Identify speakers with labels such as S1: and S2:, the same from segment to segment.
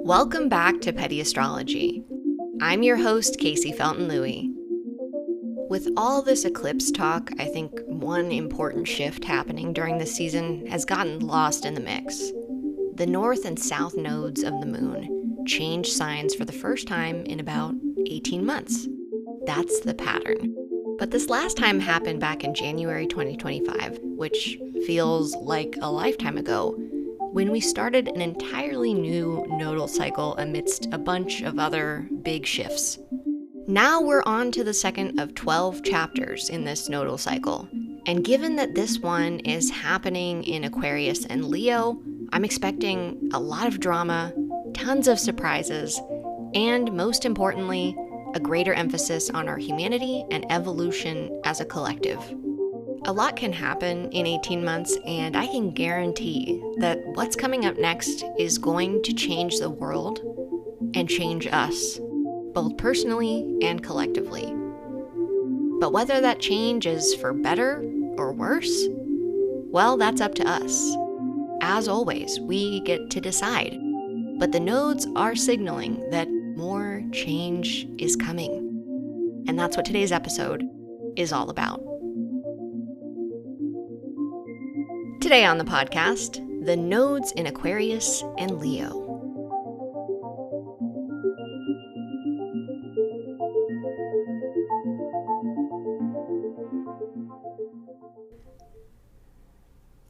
S1: Welcome back to Petty Astrology. I'm your host, Casey Felton-Lui. With all this eclipse talk, I think one important shift happening during this season has gotten lost in the mix. The north and south nodes of the moon changed signs for the first time in about 18 months. That's the pattern. But this last time happened back in January 2025, which feels like a lifetime ago, when we started an entirely new nodal cycle amidst a bunch of other big shifts. Now we're on to the second of 12 chapters in this nodal cycle, and given that this one is happening in Aquarius and Leo, I'm expecting a lot of drama, tons of surprises, and most importantly, a greater emphasis on our humanity and evolution as a collective. A lot can happen in 18 months, and I can guarantee that what's coming up next is going to change the world and change us, both personally and collectively. But whether that change is for better or worse, well, that's up to us. As always, we get to decide. But the nodes are signaling that more change is coming. And that's what today's episode is all about. Today on the podcast, the nodes in Aquarius and Leo.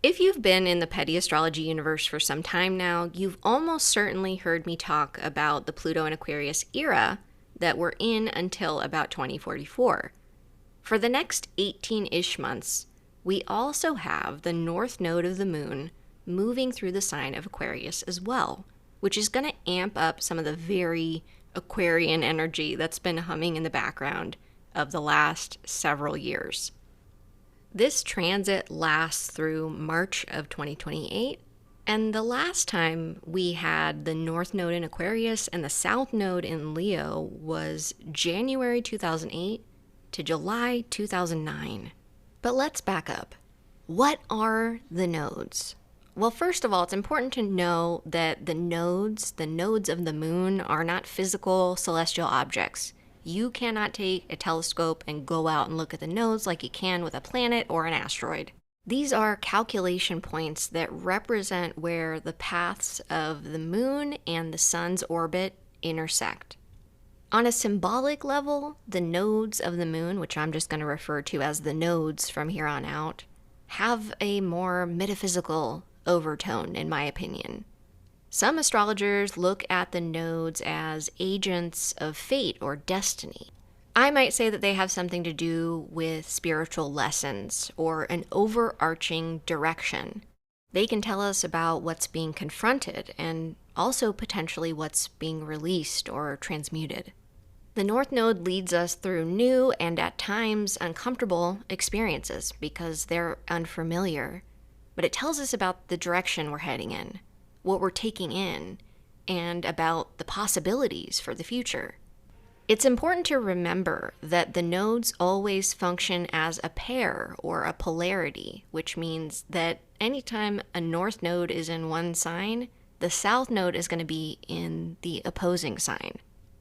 S1: If you've been in the Petty Astrology universe for some time now, you've almost certainly heard me talk about the Pluto and Aquarius era that we're in until about 2044. For the next 18-ish months, we also have the north node of the moon moving through the sign of Aquarius as well, which is going to amp up some of the very Aquarian energy that's been humming in the background of the last several years. This transit lasts through March of 2028, and the last time we had the north node in Aquarius and the south node in Leo was January 2008 to July 2009. But let's back up. What are the nodes? Well, first of all, it's important to know that the nodes of the moon, are not physical celestial objects. You cannot take a telescope and go out and look at the nodes like you can with a planet or an asteroid. These are calculation points that represent where the paths of the moon and the sun's orbit intersect. On a symbolic level, the nodes of the moon, which I'm just going to refer to as the nodes from here on out, have a more metaphysical overtone, in my opinion. Some astrologers look at the nodes as agents of fate or destiny. I might say that they have something to do with spiritual lessons or an overarching direction. They can tell us about what's being confronted and also potentially what's being released or transmuted. The North Node leads us through new and at times uncomfortable experiences because they're unfamiliar, but it tells us about the direction we're heading in, what we're taking in, and about the possibilities for the future. It's important to remember that the nodes always function as a pair or a polarity, which means that anytime a north node is in one sign, the south node is going to be in the opposing sign.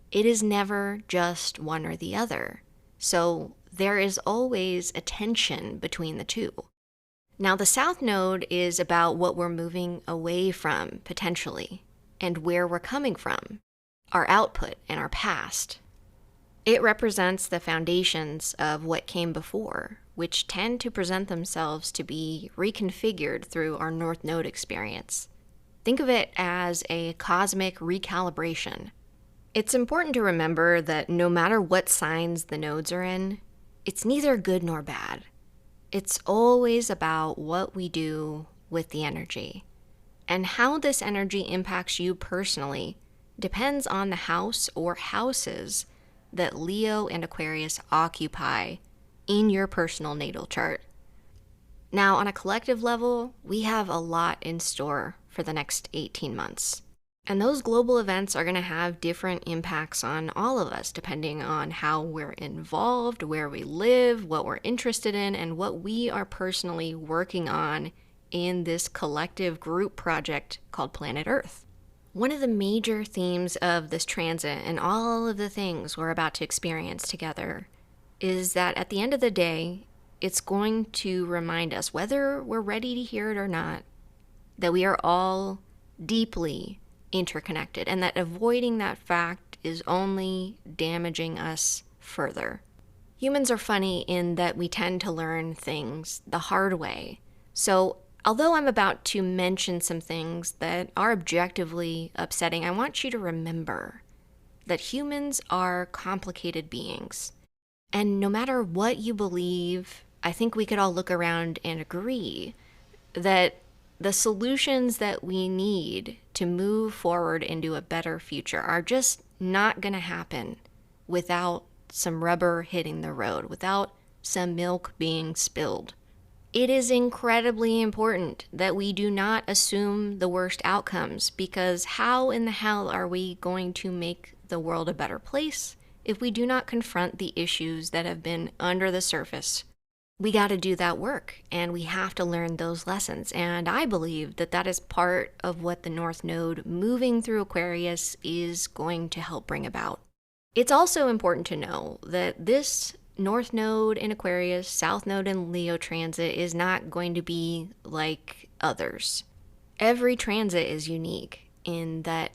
S1: It is never just one or the other, so there is always a tension between the two. Now, the south node is about what we're moving away from, potentially, and where we're coming from, our output and our past. It represents the foundations of what came before, which tend to present themselves to be reconfigured through our north node experience. Think of it as a cosmic recalibration. It's important to remember that no matter what signs the nodes are in, it's neither good nor bad. It's always about what we do with the energy. And how this energy impacts you personally depends on the house or houses that Leo and Aquarius occupy in your personal natal chart. Now, on a collective level, we have a lot in store for the next 18 months. And those global events are going to have different impacts on all of us, depending on how we're involved, where we live, what we're interested in, and what we are personally working on in this collective group project called Planet Earth. One of the major themes of this transit and all of the things we're about to experience together is that at the end of the day, it's going to remind us, whether we're ready to hear it or not, that we are all deeply interconnected and that avoiding that fact is only damaging us further. Humans are funny in that we tend to learn things the hard way. So, although I'm about to mention some things that are objectively upsetting, I want you to remember that humans are complicated beings. And no matter what you believe, I think we could all look around and agree that the solutions that we need to move forward into a better future are just not going to happen without some rubber hitting the road, without some milk being spilled. It is incredibly important that we do not assume the worst outcomes, because how in the hell are we going to make the world a better place if we do not confront the issues that have been under the surface? We got to do that work, and we have to learn those lessons. And I believe that that is part of what the North Node moving through Aquarius is going to help bring about. It's also important to know that this North Node in Aquarius, South Node in Leo transit is not going to be like others. Every transit is unique in that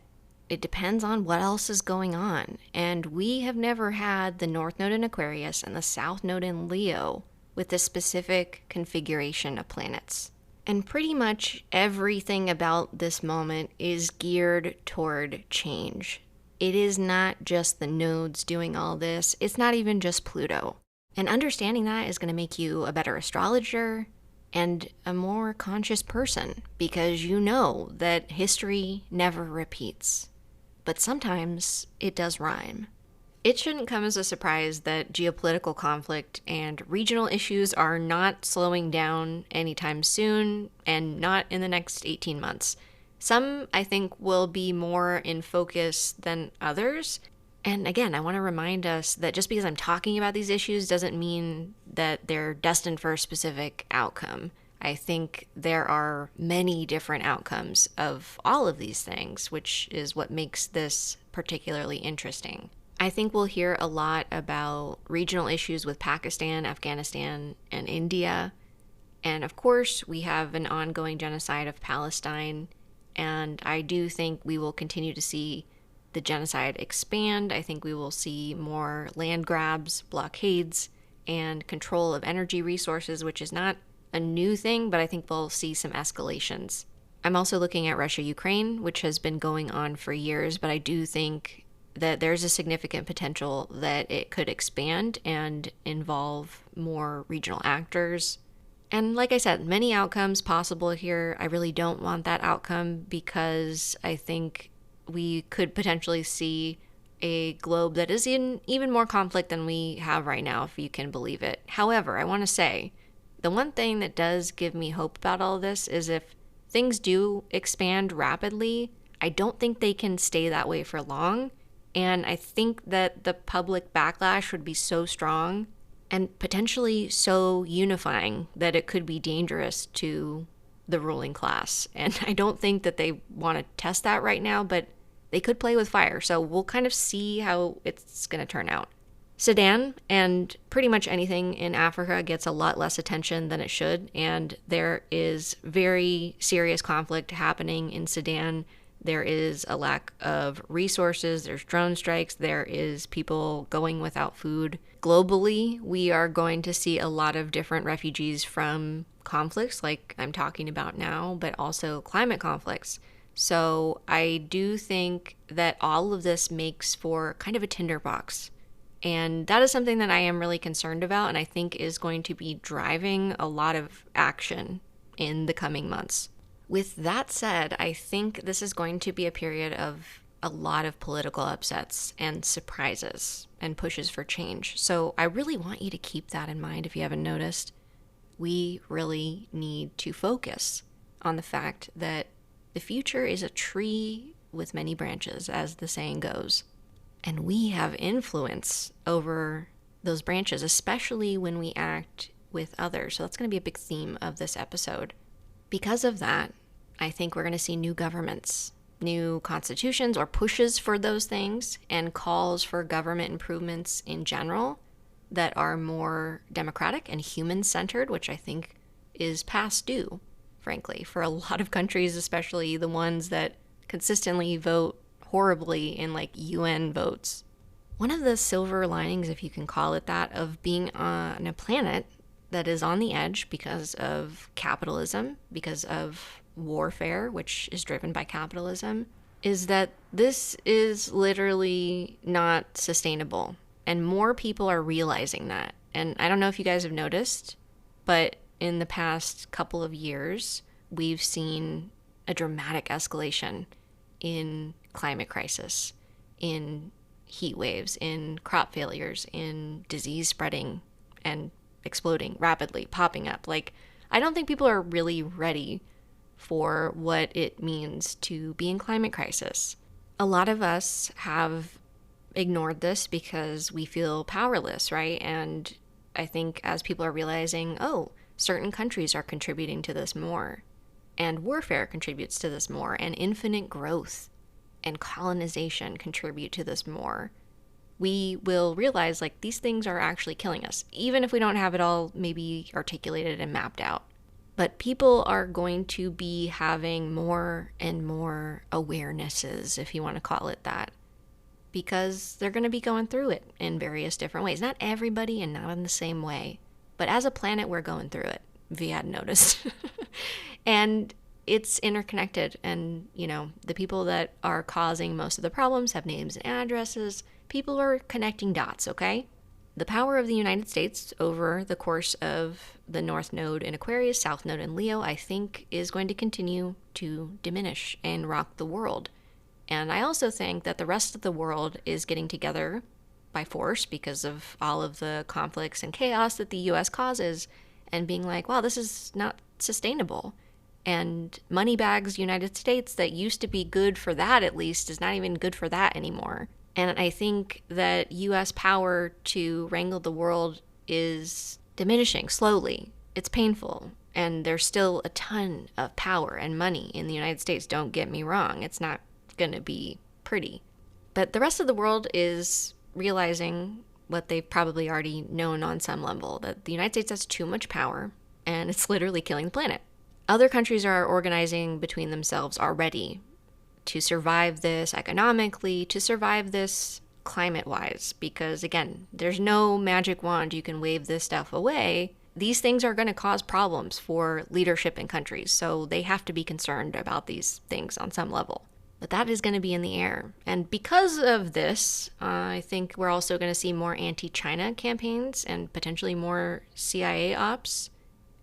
S1: it depends on what else is going on. And we have never had the North Node in Aquarius and the South Node in Leo with this specific configuration of planets. And pretty much everything about this moment is geared toward change. It is not just the nodes doing all this. It's not even just Pluto. And understanding that is going to make you a better astrologer and a more conscious person, because you know that history never repeats. But sometimes it does rhyme. It shouldn't come as a surprise that geopolitical conflict and regional issues are not slowing down anytime soon, and not in the next 18 months. Some, I think, will be more in focus than others. And again, I want to remind us that just because I'm talking about these issues doesn't mean that they're destined for a specific outcome. I think there are many different outcomes of all of these things, which is what makes this particularly interesting. I think we'll hear a lot about regional issues with Pakistan, Afghanistan, and India. And of course, we have an ongoing genocide of Palestine. And I do think we will continue to see the genocide expand. I think we will see more land grabs, blockades, and control of energy resources, which is not a new thing, but I think we'll see some escalations. I'm also looking at Russia-Ukraine, which has been going on for years, but I do think that there's a significant potential that it could expand and involve more regional actors. And like I said, many outcomes possible here. I really don't want that outcome because I think we could potentially see a globe that is in even more conflict than we have right now, if you can believe it. However, I want to say, the one thing that does give me hope about all this is if things do expand rapidly, I don't think they can stay that way for long. And I think that the public backlash would be so strong and potentially so unifying that it could be dangerous to the ruling class. And I don't think that they want to test that right now, but they could play with fire. So we'll kind of see how it's going to turn out. Sudan and pretty much anything in Africa gets a lot less attention than it should. And there is very serious conflict happening in Sudan. There is a lack of resources, there's drone strikes, there is people going without food. Globally, we are going to see a lot of different refugees from conflicts like I'm talking about now, but also climate conflicts. So I do think that all of this makes for kind of a tinderbox. And that is something that I am really concerned about, and I think is going to be driving a lot of action in the coming months. With that said, I think this is going to be a period of a lot of political upsets and surprises and pushes for change. So I really want you to keep that in mind if you haven't noticed. We really need to focus on the fact that the future is a tree with many branches, as the saying goes. And we have influence over those branches, especially when we act with others. So that's going to be a big theme of this episode. Because of that, I think we're going to see new governments. new constitutions or pushes for those things and calls for government improvements in general that are more democratic and human-centered, which I think is past due, frankly, for a lot of countries, especially the ones that consistently vote horribly in like UN votes. One of the silver linings, if you can call it that, of being on a planet that is on the edge because of capitalism, because of warfare, which is driven by capitalism, is that this is literally not sustainable. And more people are realizing that. And I don't know if you guys have noticed, but in the past couple of years, we've seen a dramatic escalation in climate crisis, in heat waves, in crop failures, in disease spreading and exploding rapidly, popping up. Like, I don't think people are really ready for what it means to be in climate crisis. A lot of us have ignored this because we feel powerless, right? And I think as people are realizing, oh, certain countries are contributing to this more, and warfare contributes to this more, and infinite growth and colonization contribute to this more, we will realize like these things are actually killing us, even if we don't have it all maybe articulated and mapped out. But people are going to be having more and more awarenesses, if you want to call it that, because they're going to be going through it in various different ways. Not everybody and not in the same way, but as a planet, we're going through it, if you hadn't noticed. And it's interconnected, and, you know, the people that are causing most of the problems have names and addresses. People are connecting dots, okay? The power of the United States over the course of the North Node in Aquarius, South Node in Leo, I think is going to continue to diminish and rock the world. And I also think that the rest of the world is getting together by force because of all of the conflicts and chaos that the US causes, and being like, wow, this is not sustainable. And Moneybags United States, that used to be good for that at least, is not even good for that anymore. And I think that US power to wrangle the world is diminishing slowly. It's painful. And there's still a ton of power and money in the United States, don't get me wrong. It's not going to be pretty. But the rest of the world is realizing what they've probably already known on some level, that the United States has too much power and it's literally killing the planet. Other countries are organizing between themselves already to survive this economically, to survive this climate-wise, because again, there's no magic wand you can wave this stuff away. These things are going to cause problems for leadership in countries, so they have to be concerned about these things on some level. But that is going to be in the air. And because of this, I think we're also going to see more anti-China campaigns and potentially more CIA ops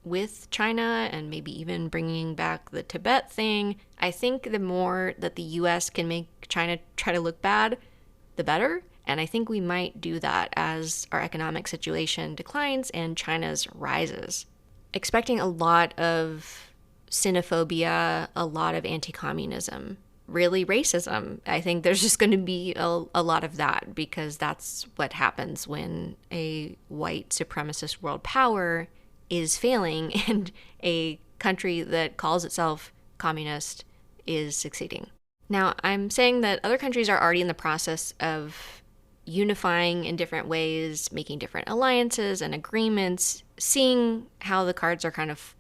S1: with China, and maybe even bringing back the Tibet thing. I think the more that the US can make China try to look bad, the better. And I think we might do that as our economic situation declines and China's rises. Expecting a lot of xenophobia, a lot of anti-communism, really racism. I think there's just going to be a lot of that, because that's what happens when a white supremacist world power is failing and a country that calls itself communist is succeeding. Now, I'm saying that other countries are already in the process of unifying in different ways, making different alliances and agreements, seeing how the cards are kind of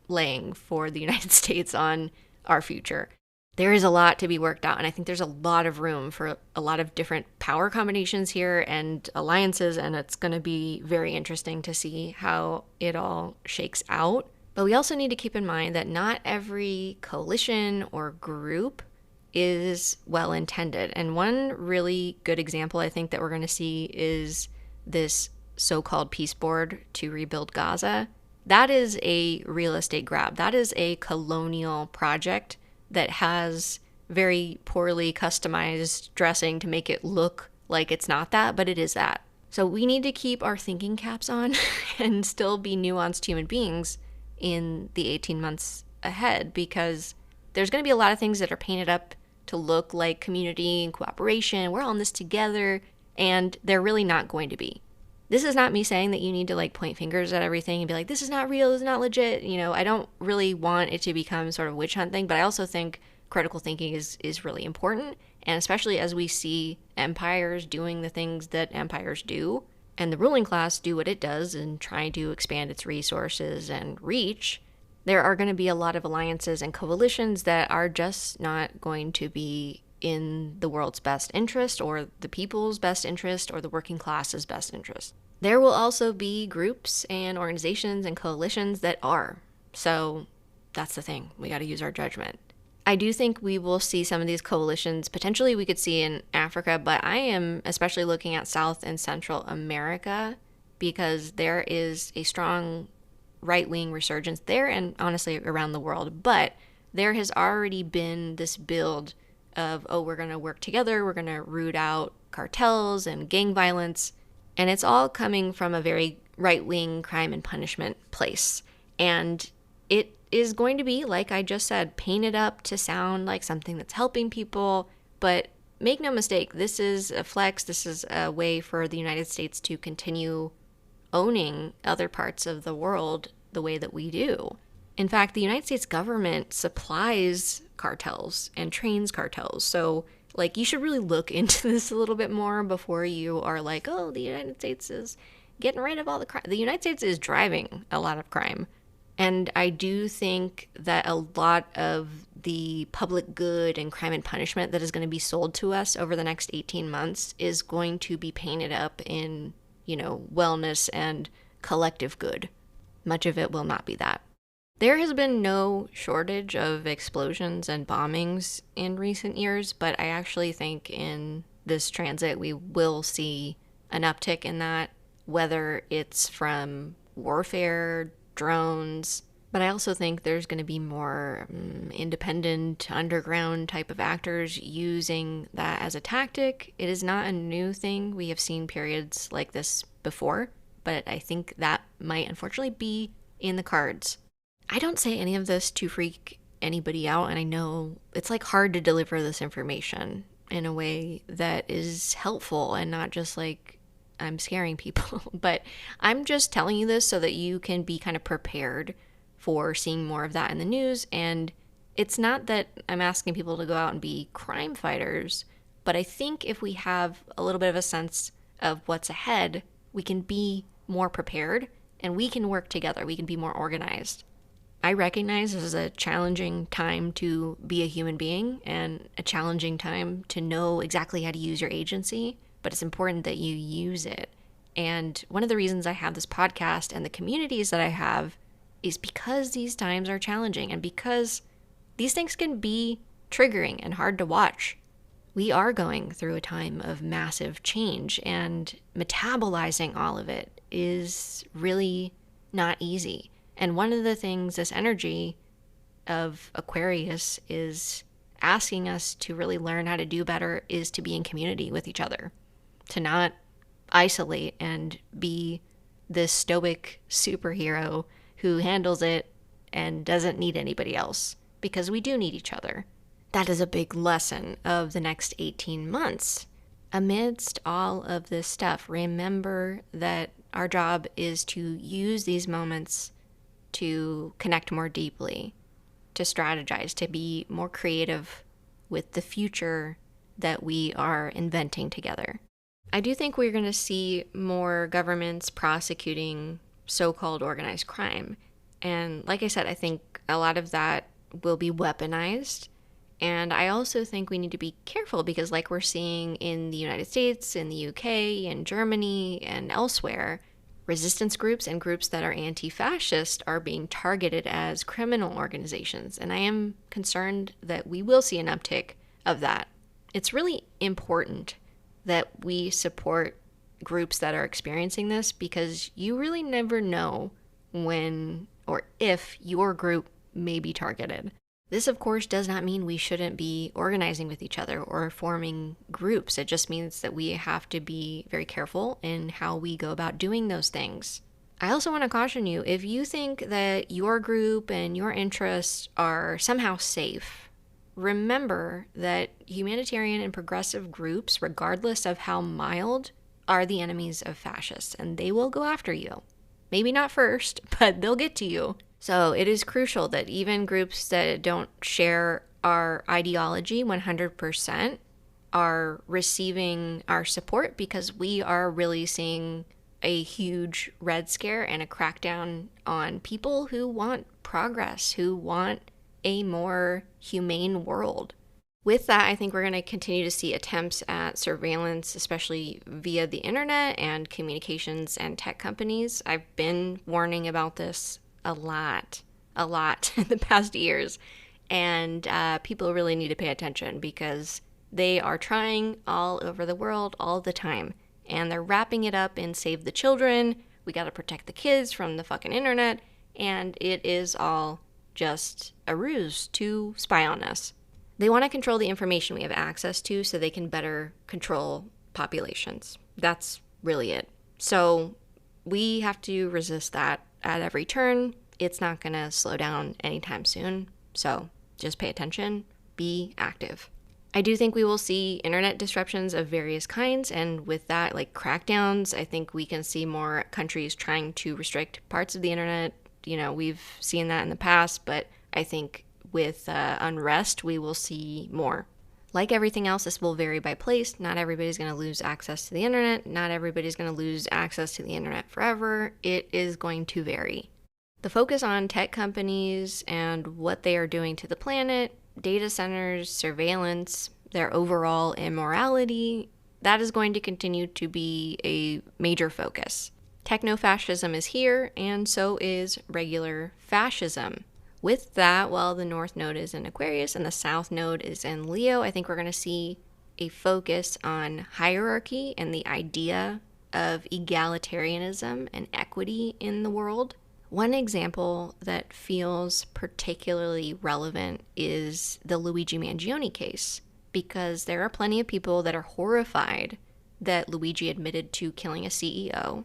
S1: laying for the United States on our future. There is a lot to be worked out, and I think there's a lot of room for a lot of different power combinations here and alliances, and it's going to be very interesting to see how it all shakes out. But we also need to keep in mind that not every coalition or group is well-intended. And one really good example I think that we're going to see is this so-called peace board to rebuild Gaza. That is a real estate grab. That is a colonial project that has very poorly customized dressing to make it look like it's not that, but it is that. So we need to keep our thinking caps on and still be nuanced human beings in the 18 months ahead, because there's going to be a lot of things that are painted up to look like community and cooperation. We're all in this together, and they're really not going to be. This is not me saying that you need to like point fingers at everything and be like, this is not real, this is not legit. You know, I don't really want it to become sort of witch hunt thing, but I also think critical thinking is really important. And especially as we see empires doing the things that empires do, and the ruling class do what it does in trying to expand its resources and reach, there are going to be a lot of alliances and coalitions that are just not going to be in the world's best interest, or the people's best interest, or the working class's best interest. There will also be groups and organizations and coalitions that are. So that's the thing. We got to use our judgment. I do think we will see some of these coalitions, potentially we could see in Africa, but I am especially looking at South and Central America because there is a strong right-wing resurgence there and honestly around the world. But there has already been this build of, oh, we're going to work together, we're going to root out cartels and gang violence. And it's all coming from a very right-wing crime and punishment place. And it is going to be, like I just said, painted up to sound like something that's helping people. But make no mistake, this is a flex. This is a way for the United States to continue owning other parts of the world the way that we do. In fact, the United States government supplies cartels and trains cartels. So, like, you should really look into this a little bit more before you are like, oh, the United States is getting rid of all the crime. The United States is driving a lot of crime. And I do think that a lot of the public good and crime and punishment that is going to be sold to us over the next 18 months is going to be painted up in, wellness and collective good. Much of it will not be that. There has been no shortage of explosions and bombings in recent years, but I actually think in this transit we will see an uptick in that, whether it's from warfare, drones, but I also think there's going to be more independent, underground type of actors using that as a tactic. It is not a new thing. We have seen periods like this before, but I think that might unfortunately be in the cards. I don't say any of this to freak anybody out, and I know it's like hard to deliver this information in a way that is helpful and not just like I'm scaring people, but I'm just telling you this so that you can be kind of prepared for seeing more of that in the news. And it's not that I'm asking people to go out and be crime fighters, but I think if we have a little bit of a sense of what's ahead, we can be more prepared and we can work together. We can be more organized. I recognize this is a challenging time to be a human being and a challenging time to know exactly how to use your agency, but it's important that you use it. And one of the reasons I have this podcast and the communities that I have is because these times are challenging and because these things can be triggering and hard to watch. We are going through a time of massive change, and metabolizing all of it is really not easy. And one of the things this energy of Aquarius is asking us to really learn how to do better is to be in community with each other, to not isolate and be this stoic superhero who handles it and doesn't need anybody else, because we do need each other. That is a big lesson of the next 18 months. Amidst all of this stuff, remember that our job is to use these moments to connect more deeply, to strategize, to be more creative with the future that we are inventing together. I do think we're going to see more governments prosecuting so-called organized crime. And like I said, I think a lot of that will be weaponized. And I also think we need to be careful because like we're seeing in the United States, in the UK, in Germany, and elsewhere, resistance groups and groups that are anti-fascist are being targeted as criminal organizations. And I am concerned that we will see an uptick of that. It's really important that we support groups that are experiencing this because you really never know when or if your group may be targeted. This, of course, does not mean we shouldn't be organizing with each other or forming groups. It just means that we have to be very careful in how we go about doing those things. I also want to caution you, if you think that your group and your interests are somehow safe, remember that humanitarian and progressive groups, regardless of how mild, are the enemies of fascists, and they will go after you. Maybe not first, but they'll get to you. So it is crucial that even groups that don't share our ideology 100% are receiving our support because we are really seeing a huge red scare and a crackdown on people who want progress, who want a more humane world. With that, I think we're going to continue to see attempts at surveillance, especially via the internet and communications and tech companies. I've been warning about this a lot in the past years, and people really need to pay attention because they are trying all over the world all the time, and they're wrapping it up in save the children, we gotta protect the kids from the fucking internet, and it is all just a ruse to spy on us. They want to control the information we have access to so they can better control populations. That's really it. So we have to resist that at every turn. It's not going to slow down anytime soon. So just pay attention, be active. I do think we will see internet disruptions of various kinds, and with that, like crackdowns, I think we can see more countries trying to restrict parts of the internet. You know, we've seen that in the past, but I think with unrest, we will see more. Like everything else, this will vary by place. Not everybody's going to lose access to the internet. Not everybody's going to lose access to the internet forever. It is going to vary. The focus on tech companies and what they are doing to the planet, data centers, surveillance, their overall immorality, that is going to continue to be a major focus. Techno-fascism is here, and so is regular fascism. With that, while the North Node is in Aquarius and the South Node is in Leo, I think we're going to see a focus on hierarchy and the idea of egalitarianism and equity in the world. One example that feels particularly relevant is the Luigi Mangione case, because there are plenty of people that are horrified that Luigi admitted to killing a CEO,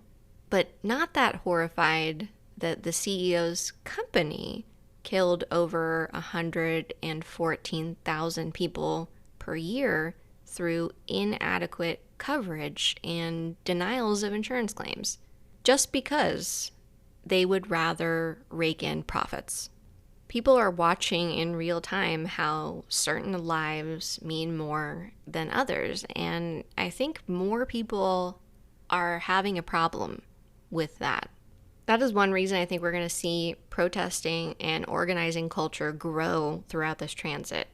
S1: but not that horrified that the CEO's company killed over 114,000 people per year through inadequate coverage and denials of insurance claims, just because they would rather rake in profits. People are watching in real time how certain lives mean more than others, and I think more people are having a problem with that. That is one reason I think we're going to see protesting and organizing culture grow throughout this transit.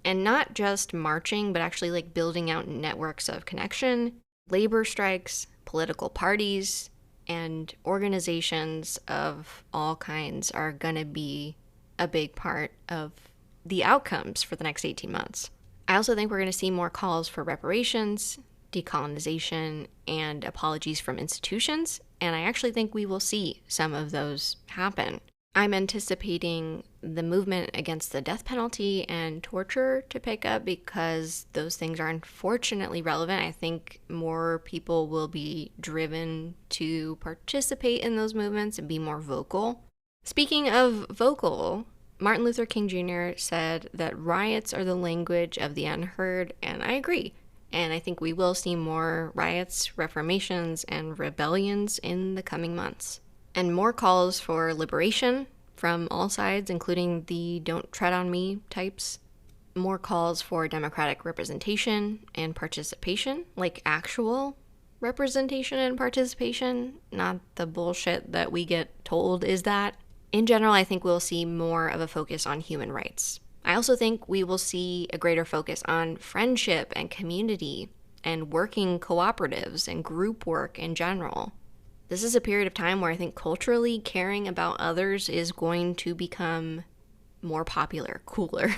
S1: And not just marching, but actually like building out networks of connection, labor strikes, political parties, and organizations of all kinds are going to be a big part of the outcomes for the next 18 months. I also think we're going to see more calls for reparations, decolonization, and apologies from institutions, and I actually think we will see some of those happen. I'm anticipating the movement against the death penalty and torture to pick up because those things are unfortunately relevant. I think more people will be driven to participate in those movements and be more vocal. Speaking of vocal, Martin Luther King Jr. said that riots are the language of the unheard, and I agree. And I think we will see more riots, reformations, and rebellions in the coming months. And more calls for liberation from all sides, including the don't tread on me types. More calls for democratic representation and participation, like actual representation and participation, not the bullshit that we get told is that. In general, I think we'll see more of a focus on human rights. I also think we will see a greater focus on friendship and community and working cooperatives and group work in general. This is a period of time where I think culturally caring about others is going to become more popular, cooler,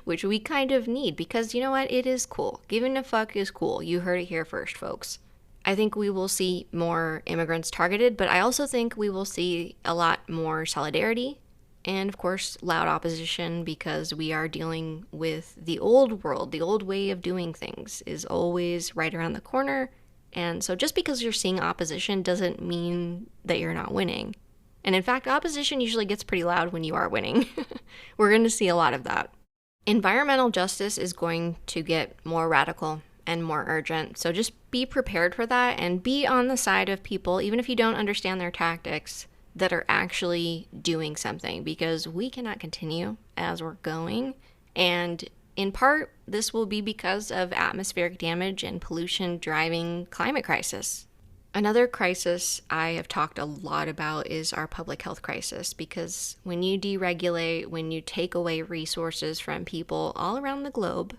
S1: which we kind of need because you know what? It is cool. Giving a fuck is cool. You heard it here first, folks. I think we will see more immigrants targeted, but I also think we will see a lot more solidarity and, of course, loud opposition because we are dealing with the old world. The old way of doing things is always right around the corner. And so just because you're seeing opposition doesn't mean that you're not winning. And in fact, opposition usually gets pretty loud when you are winning. We're going to see a lot of that. Environmental justice is going to get more radical and more urgent. So just be prepared for that and be on the side of people, even if you don't understand their tactics, that are actually doing something, because we cannot continue as we're going And in part, this will be because of atmospheric damage and pollution driving climate crisis. Another crisis I have talked a lot about is our public health crisis, because when you deregulate, when you take away resources from people all around the globe,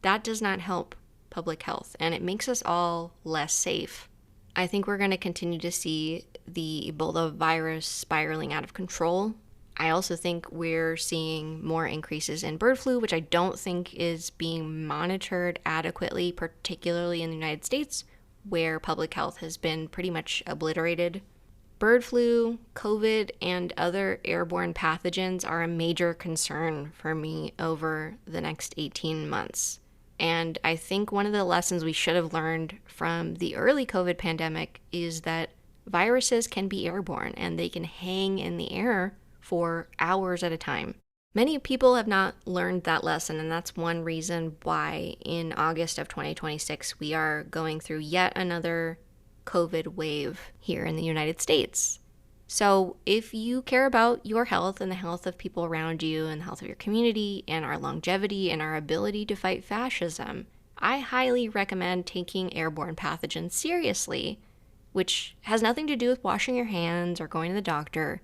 S1: that does not help public health, and it makes us all less safe. I think we're going to continue to see the Ebola virus spiraling out of control. I also think we're seeing more increases in bird flu, which I don't think is being monitored adequately, particularly in the United States, where public health has been pretty much obliterated. Bird flu, COVID, and other airborne pathogens are a major concern for me over the next 18 months. And I think one of the lessons we should have learned from the early COVID pandemic is that viruses can be airborne and they can hang in the air for hours at a time. Many people have not learned that lesson, and that's one reason why in August of 2026 we are going through yet another COVID wave here in the United States. So if you care about your health and the health of people around you and the health of your community and our longevity and our ability to fight fascism, I highly recommend taking airborne pathogens seriously, which has nothing to do with washing your hands or going to the doctor,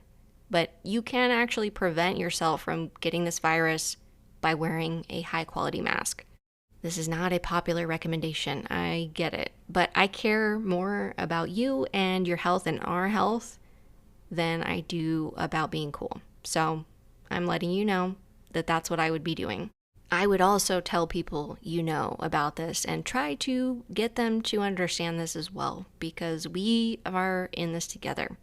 S1: but you can actually prevent yourself from getting this virus by wearing a high-quality mask. This is not a popular recommendation, I get it, but I care more about you and your health and our health than I do about being cool. So I'm letting you know that that's what I would be doing. I would also tell people you know about this and try to get them to understand this as well, because we are in this together.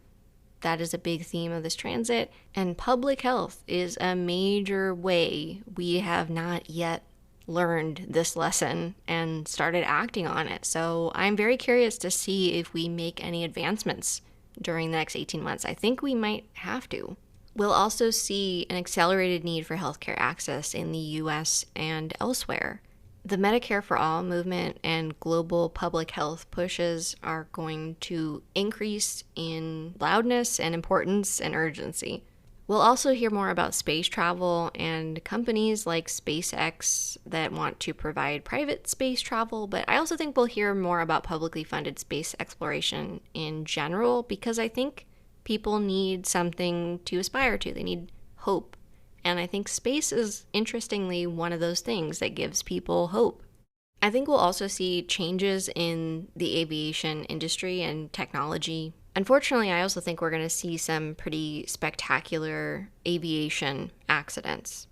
S1: That is a big theme of this transit, and public health is a major way we have not yet learned this lesson and started acting on it. So I'm very curious to see if we make any advancements during the next 18 months. I think we might have to. We'll also see an accelerated need for healthcare access in the US and elsewhere. The Medicare for All movement and global public health pushes are going to increase in loudness and importance and urgency. We'll also hear more about space travel and companies like SpaceX that want to provide private space travel, but I also think we'll hear more about publicly funded space exploration in general, because I think people need something to aspire to. They need hope. And I think space is, interestingly, one of those things that gives people hope. I think we'll also see changes in the aviation industry and technology. Unfortunately, I also think we're going to see some pretty spectacular aviation accidents.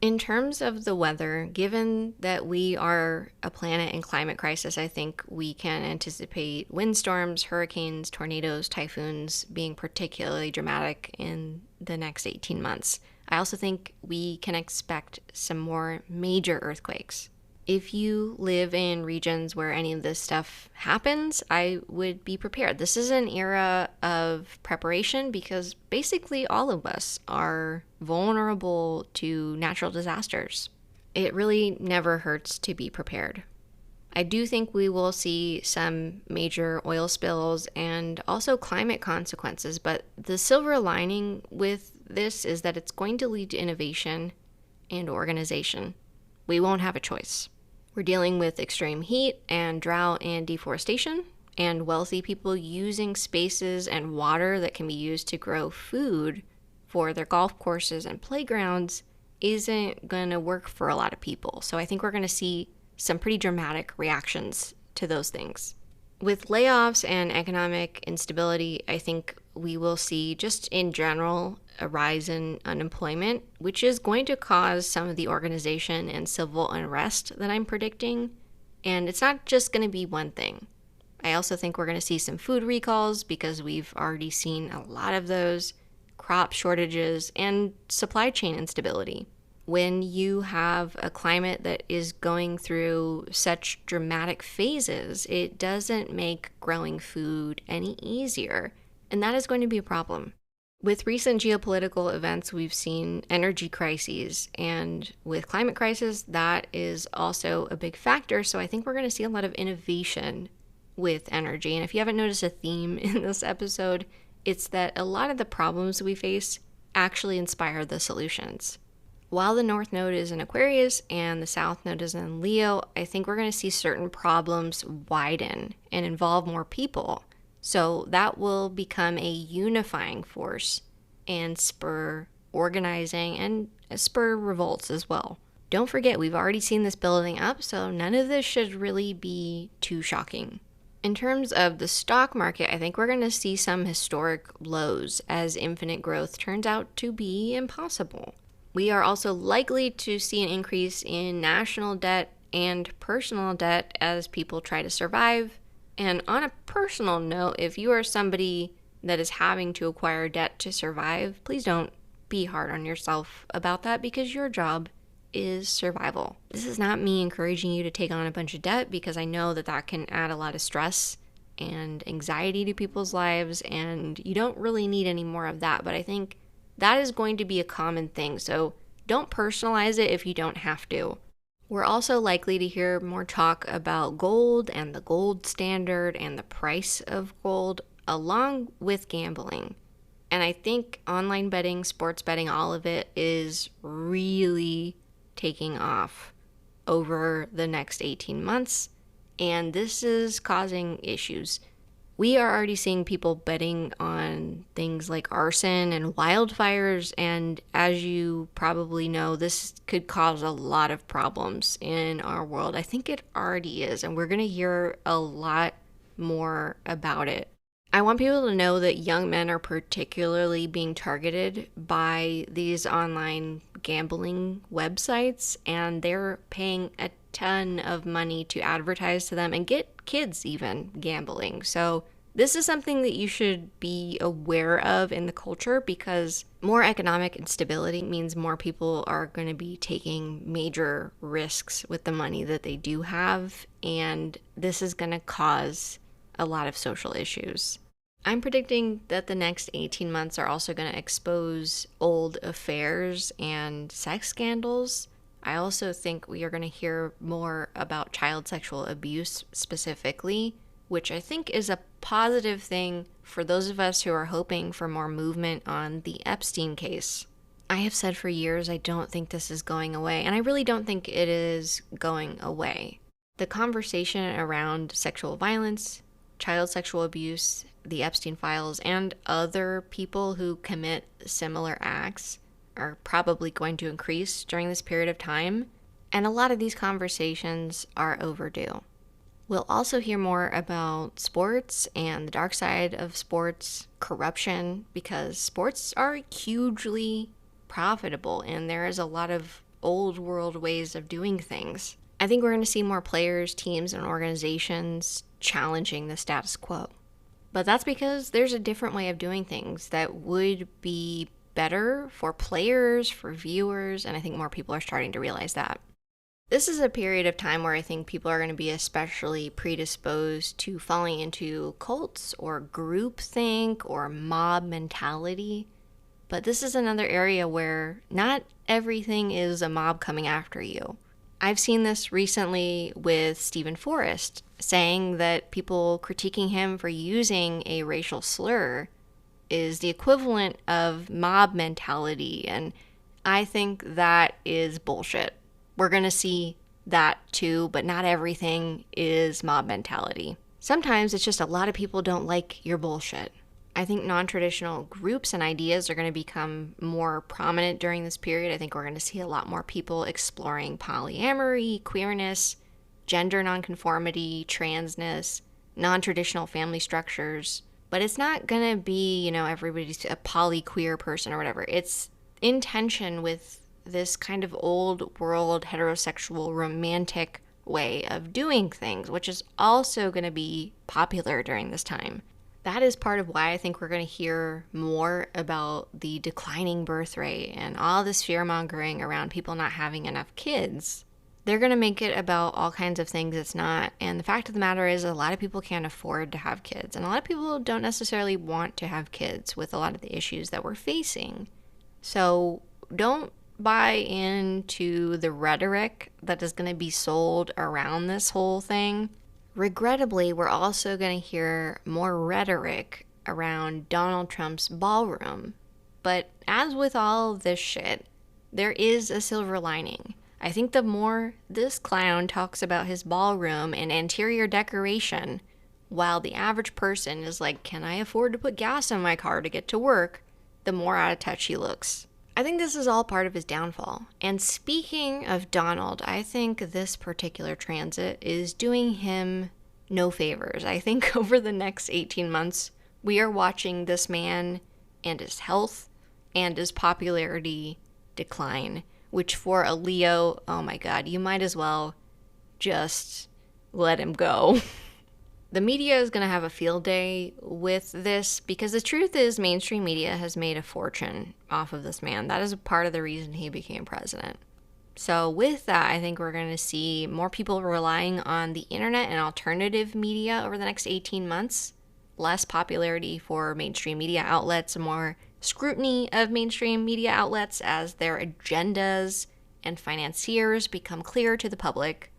S1: In terms of the weather, given that we are a planet in climate crisis, I think we can anticipate windstorms, hurricanes, tornadoes, typhoons being particularly dramatic in the next 18 months. I also think we can expect some more major earthquakes. If you live in regions where any of this stuff happens, I would be prepared. This is an era of preparation because basically all of us are vulnerable to natural disasters. It really never hurts to be prepared. I do think we will see some major oil spills and also climate consequences, but the silver lining with this is that it's going to lead to innovation and organization. We won't have a choice. We're dealing with extreme heat and drought and deforestation, and wealthy people using spaces and water that can be used to grow food for their golf courses and playgrounds isn't going to work for a lot of people. So I think we're going to see some pretty dramatic reactions to those things. With layoffs and economic instability, I think we will see, just in general, a rise in unemployment, which is going to cause some of the organization and civil unrest that I'm predicting. And it's not just going to be one thing. I also think we're going to see some food recalls because we've already seen a lot of those, crop shortages, and supply chain instability. When you have a climate that is going through such dramatic phases, it doesn't make growing food any easier, and that is going to be a problem. With recent geopolitical events, we've seen energy crises, and with climate crisis, that is also a big factor, so I think we're going to see a lot of innovation with energy. And if you haven't noticed a theme in this episode, it's that a lot of the problems we face actually inspire the solutions. While the North Node is in Aquarius and the South Node is in Leo, I think we're going to see certain problems widen and involve more people. So that will become a unifying force and spur organizing and spur revolts as well. Don't forget, we've already seen this building up, so none of this should really be too shocking. In terms of the stock market, I think we're going to see some historic lows as infinite growth turns out to be impossible. We are also likely to see an increase in national debt and personal debt as people try to survive. And on a personal note, if you are somebody that is having to acquire debt to survive, please don't be hard on yourself about that, because your job is survival. This is not me encouraging you to take on a bunch of debt, because I know that that can add a lot of stress and anxiety to people's lives, and you don't really need any more of that. But I think that is going to be a common thing, so don't personalize it if you don't have to. We're also likely to hear more talk about gold and the gold standard and the price of gold, along with gambling. And I think online betting, sports betting, all of it is really taking off over the next 18 months, and this is causing issues. We are already seeing people betting on things like arson and wildfires, and as you probably know, this could cause a lot of problems in our world. I think it already is, and we're going to hear a lot more about it. I want people to know that young men are particularly being targeted by these online gambling websites, and they're paying a ton of money to advertise to them and get kids even gambling. So this is something that you should be aware of in the culture, because more economic instability means more people are going to be taking major risks with the money that they do have, and this is going to cause a lot of social issues. I'm predicting that the next 18 months are also going to expose old affairs and sex scandals. I also think we are going to hear more about child sexual abuse specifically, which I think is a positive thing for those of us who are hoping for more movement on the Epstein case. I have said for years I don't think this is going away, and I really don't think it is going away. The conversation around sexual violence, child sexual abuse, the Epstein files, and other people who commit similar acts are probably going to increase during this period of time, and a lot of these conversations are overdue. We'll also hear more about sports and the dark side of sports, corruption, because sports are hugely profitable and there is a lot of old world ways of doing things. I think we're going to see more players, teams, and organizations challenging the status quo. But that's because there's a different way of doing things that would be better for players, for viewers, and I think more people are starting to realize that. This is a period of time where I think people are going to be especially predisposed to falling into cults or groupthink or mob mentality. But this is another area where not everything is a mob coming after you. I've seen this recently with Stephen Forrest, saying that people critiquing him for using a racial slur is the equivalent of mob mentality, and I think that is bullshit. We're going to see that too, but not everything is mob mentality. Sometimes it's just a lot of people don't like your bullshit. I think non-traditional groups and ideas are going to become more prominent during this period. I think we're going to see a lot more people exploring polyamory, queerness, gender nonconformity, transness, non-traditional family structures. But it's not going to be, everybody's a polyqueer person or whatever. It's in tension with this kind of old world heterosexual romantic way of doing things, which is also going to be popular during this time. That is part of why I think we're going to hear more about the declining birth rate and all this fear-mongering around people not having enough kids. They're going to make it about all kinds of things it's not. And the fact of the matter is a lot of people can't afford to have kids. And a lot of people don't necessarily want to have kids with a lot of the issues that we're facing. So don't buy into the rhetoric that is going to be sold around this whole thing. Regrettably, we're also going to hear more rhetoric around Donald Trump's ballroom. But as with all of this shit, there is a silver lining. I think the more this clown talks about his ballroom and interior decoration, while the average person is like, can I afford to put gas in my car to get to work, the more out of touch he looks. I think this is all part of his downfall. And speaking of Donald, I think this particular transit is doing him no favors. I think over the next 18 months, we are watching this man and his health and his popularity decline, which for a Leo, oh my God, you might as well just let him go. The media is going to have a field day with this because the truth is mainstream media has made a fortune off of this man. That is a part of the reason he became president. So with that, I think we're going to see more people relying on the internet and alternative media over the next 18 months. Less popularity for mainstream media outlets, more scrutiny of mainstream media outlets as their agendas and financiers become clear to the public.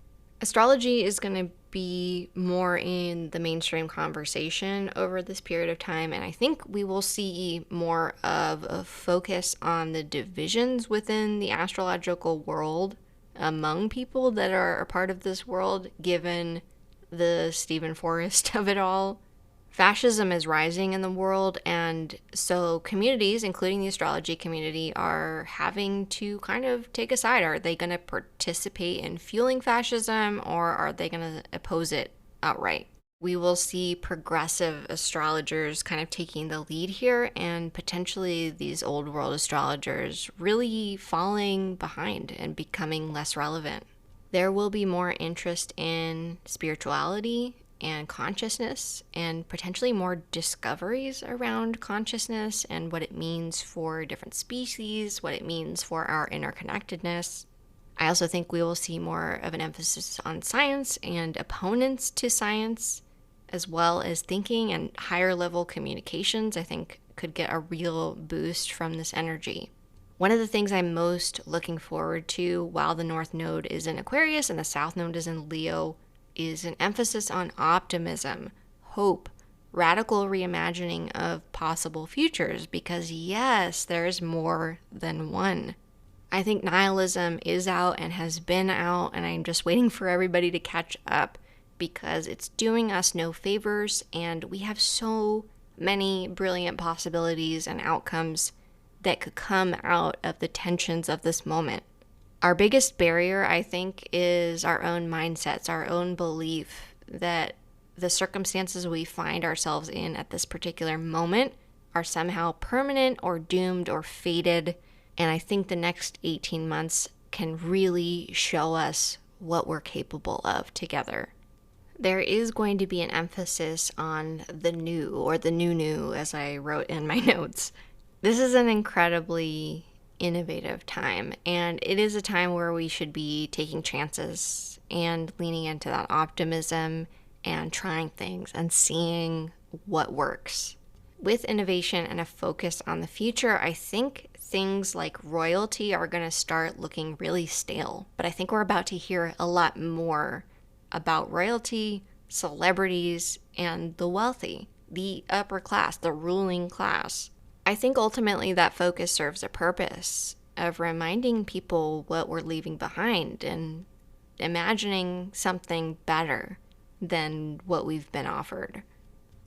S1: Astrology is going to be more in the mainstream conversation over this period of time, and I think we will see more of a focus on the divisions within the astrological world among people that are a part of this world, given the Stephen Forrest of it all. Fascism is rising in the world, and so communities, including the astrology community, are having to kind of take a side. Are they going to participate in fueling fascism, or are they going to oppose it outright? We will see progressive astrologers kind of taking the lead here, and potentially these old world astrologers really falling behind and becoming less relevant. There will be more interest in spirituality and consciousness, and potentially more discoveries around consciousness and what it means for different species, what it means for our interconnectedness. I also think we will see more of an emphasis on science and opponents to science, as well as thinking and higher level communications. I think could get a real boost from this energy. One of the things I'm most looking forward to while the North Node is in Aquarius and the South Node is in Leo is an emphasis on optimism, hope, radical reimagining of possible futures, because yes, there's more than one. I think nihilism is out and has been out, and I'm just waiting for everybody to catch up because it's doing us no favors, and we have so many brilliant possibilities and outcomes that could come out of the tensions of this moment. Our biggest barrier, I think, is our own mindsets, our own belief that the circumstances we find ourselves in at this particular moment are somehow permanent or doomed or fated. And I think the next 18 months can really show us what we're capable of together. There is going to be an emphasis on the new, or the new, as I wrote in my notes. This is an incredibly innovative time, and it is a time where we should be taking chances and leaning into that optimism and trying things and seeing what works. With innovation and a focus on the future, I think things like royalty are going to start looking really stale, but I think we're about to hear a lot more about royalty, celebrities, and the wealthy, the upper class, the ruling class. I think ultimately that focus serves a purpose of reminding people what we're leaving behind and imagining something better than what we've been offered.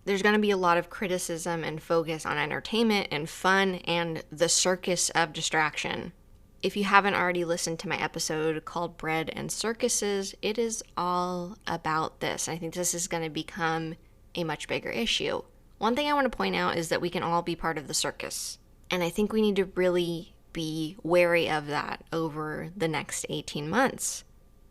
S1: There's going to be a lot of criticism and focus on entertainment and fun and the circus of distraction. If you haven't already listened to my episode called Bread and Circuses, it is all about this. I think this is going to become a much bigger issue. One thing I want to point out is that we can all be part of the circus. And I think we need to really be wary of that over the next 18 months.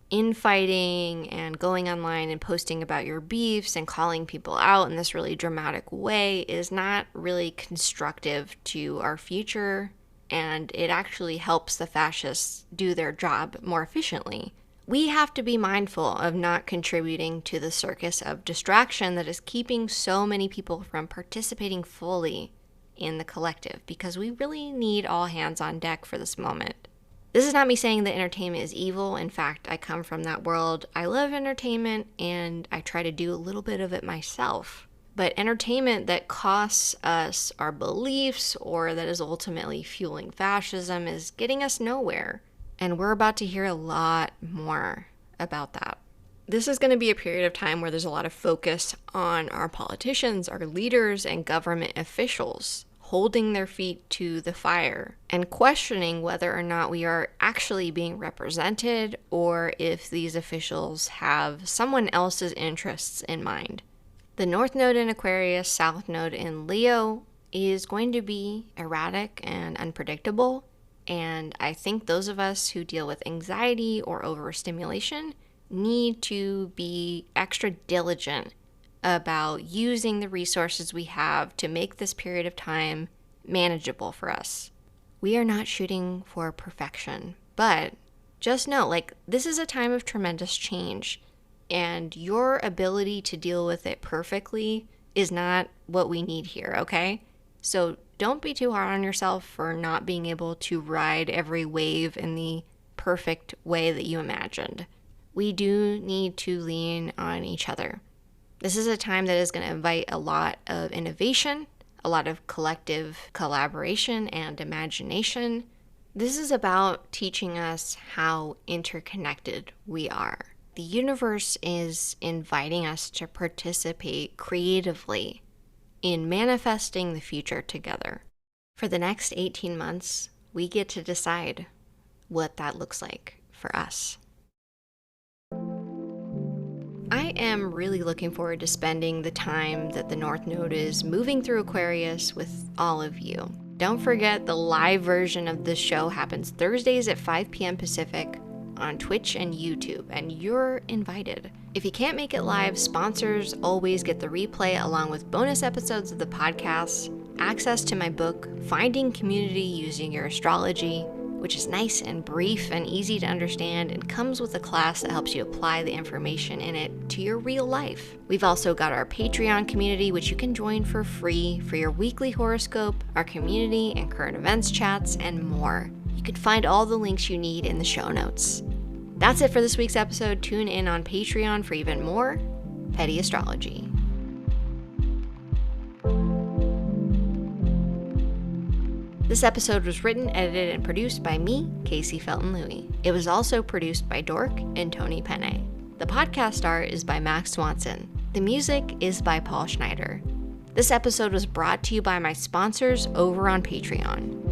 S1: Infighting and going online and posting about your beefs and calling people out in this really dramatic way is not really constructive to our future, and it actually helps the fascists do their job more efficiently. We have to be mindful of not contributing to the circus of distraction that is keeping so many people from participating fully in the collective, because we really need all hands on deck for this moment. This is not me saying that entertainment is evil. In fact, I come from that world. I love entertainment and I try to do a little bit of it myself. But entertainment that costs us our beliefs or that is ultimately fueling fascism is getting us nowhere. And we're about to hear a lot more about that. This is going to be a period of time where there's a lot of focus on our politicians, our leaders, and government officials holding their feet to the fire and questioning whether or not we are actually being represented or if these officials have someone else's interests in mind. The North Node in Aquarius, South Node in Leo is going to be erratic and unpredictable, and I think those of us who deal with anxiety or overstimulation need to be extra diligent about using the resources we have to make this period of time manageable for us. We are not shooting for perfection, but just know, this is a time of tremendous change, and your ability to deal with it perfectly is not what we need here, okay? So don't be too hard on yourself for not being able to ride every wave in the perfect way that you imagined. We do need to lean on each other. This is a time that is going to invite a lot of innovation, a lot of collective collaboration and imagination. This is about teaching us how interconnected we are. The universe is inviting us to participate creatively in manifesting the future together. For the next 18 months, we get to decide what that looks like for us. I am really looking forward to spending the time that the North Node is moving through Aquarius with all of you. Don't forget, the live version of this show happens Thursdays at 5 p.m. Pacific on Twitch and YouTube, and you're invited. If you can't make it live, sponsors always get the replay along with bonus episodes of the podcast, access to my book, Finding Community Using Your Astrology, which is nice and brief and easy to understand and comes with a class that helps you apply the information in it to your real life. We've also got our Patreon community, which you can join for free for your weekly horoscope, our community and current events chats, and more. You can find all the links you need in the show notes. That's it for this week's episode. Tune in on Patreon for even more petty astrology. This episode was written, edited, and produced by me, Casey Felton-Lui. It was also produced by Dork and Tony Penne. The podcast art is by Max Swanson. The music is by Paul Schneider. This episode was brought to you by my sponsors over on Patreon.